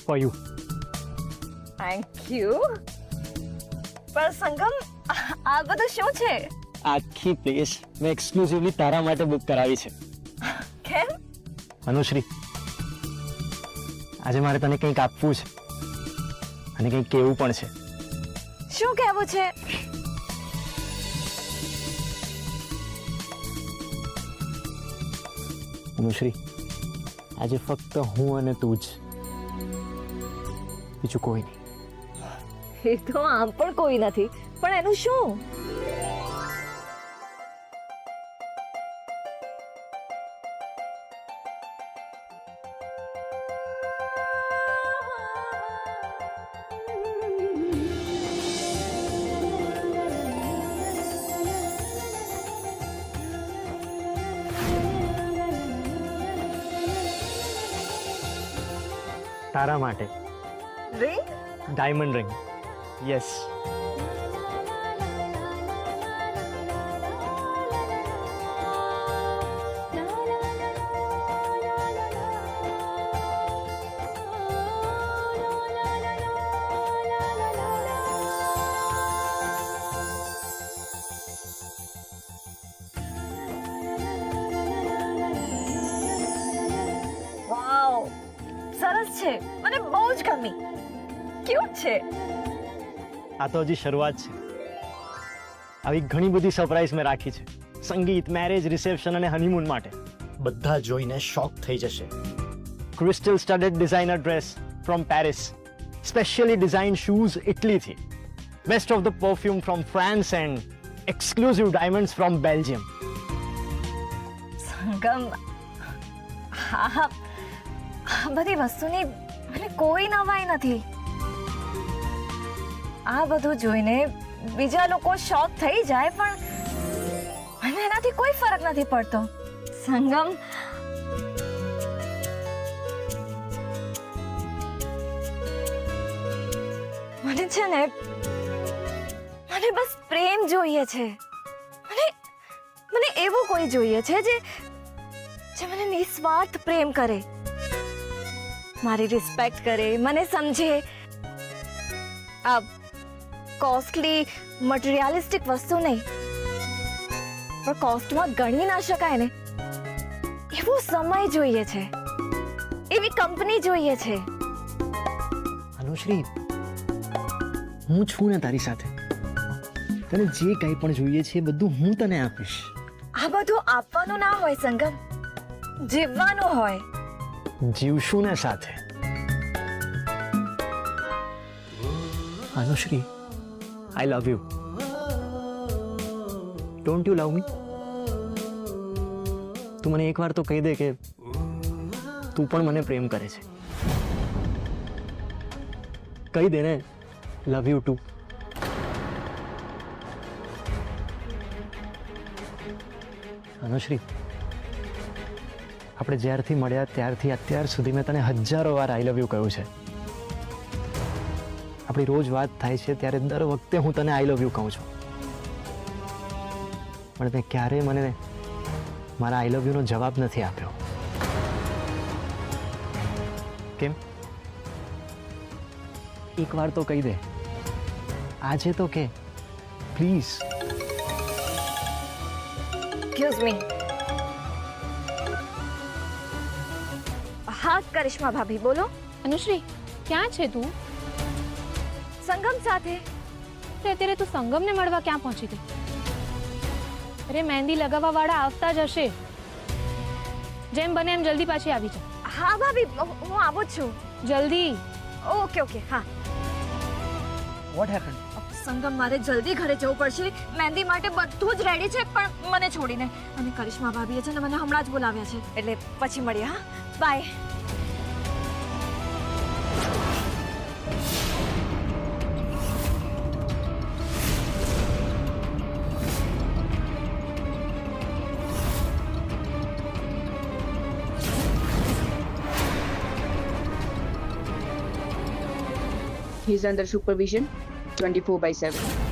For you. Thank you. પર સંગમ આ બધું શું છે? આખી પ્લેસ મેં એક્સક્લુઝિવલી તારા માટે બુક કરાવી છે. કેમ? અનુશ્રી, આજે મારે તને કંઈક આપવું છે અને કંઈક કહેવું પણ છે. શું કહેવું છે? અનુશ્રી, આજે ફક્ત હું અને તું જ, બીજું કોઈ નહીં. એ તો આમ પણ કોઈ નથી, પણ એનું શું? તારા માટે રિંગ? Diamond ring. યસ. વાવ, સરસ છે. મને બહુ જ ગમી. ક્યુટ છે. આ તો હજી શરૂઆત છે. આવી ઘણી બધી સરપ્રાઈઝ મેં રાખી છે. સંગીત, મેરેજ, રિસેપ્શન અને હનીમૂન માટે. બધા જોઈને શોક થઈ જશે. Crystal studded designer dress from Paris, specially design shoes ઇટલીથી, best of the perfume from France and exclusive diamonds from Belgium. Sangam, આ બધી વસ્તુની મને કોઈ નવાઈ નથી. આ બધું જોઈને બીજા લોકો શોક થઈ જાય, પણ મને એનાથી કોઈ ફરક નથી પડતો. સંગમ, મને છે ને, મને બસ પ્રેમ જોઈએ છે. મને એવું કોઈ જોઈએ છે જે મને નિસ્વાર્થ પ્રેમ કરે, મારી રિસ્પેક્ટ કરે, મને સમજે. આ કોસ્ટલી મટીરિયલિસ્ટિક વસ્તુ નહીં, પણ કોસ્ટમાં ગણી ના શકાય ને એવો સમય જોઈએ છે, એવી કંપની જોઈએ છે. અનુશ્રી, હું છું ને તારી સાથે. તને જે કંઈ પણ જોઈએ છે એ બધું હું તને આપીશ. આ બધું આપવાનું ના હોય સંગમ, જીવવાનું હોય. જીવશું ને સાથે. Anushree, I love you. Don't you love me? તું મને એકવાર તો કહી દે કે તું પણ મને પ્રેમ કરે છે. કહી દે ને, લવ યુ ટુ. અનુશ્રી, આપણે જ્યારથી મળ્યા ત્યારથી અત્યાર સુધી મેં તને હજારો વાર આઈ લવ યુ કહ્યું છે. આપણી રોજ વાત થાય છે ત્યારે દર વખતે હું તને આઈ લવ યુ કહું છું, પણ તે ક્યારેય મને મારા આઈ લવ યુનો જવાબ નથી આપ્યો. કેમ? એક વાર તો કહી દે, આજે તો કે પ્લીઝ. Excuse me. હા કરિશ્મા ભાભી, બોલો. અનુશ્રી, ક્યાં છે તું? સંગમ સાથે. અત્યારે તું સંગમને મળવા ક્યાં પહોંચી ગઈ? અરે મહેંદી લગાવવા વાળા આવતા જ હશે. જેમ બને એમ જલ્દી પાછી આવી જા. હા ભાભી, હું આવું જ છું. જલ્દી. ઓકે ઓકે, હા. What happen? સંગમ, મારે જલ્દી ઘરે જવું પડશે. મહેંદી માટે બધું જ રેડી છે, પણ મને છોડીને. અને કરિશ્મા ભાભીએ છે ને મને હમણાં જ બોલાવ્યા છે, એટલે પછી મળીએ. હા, બાય. He's under supervision 24/7.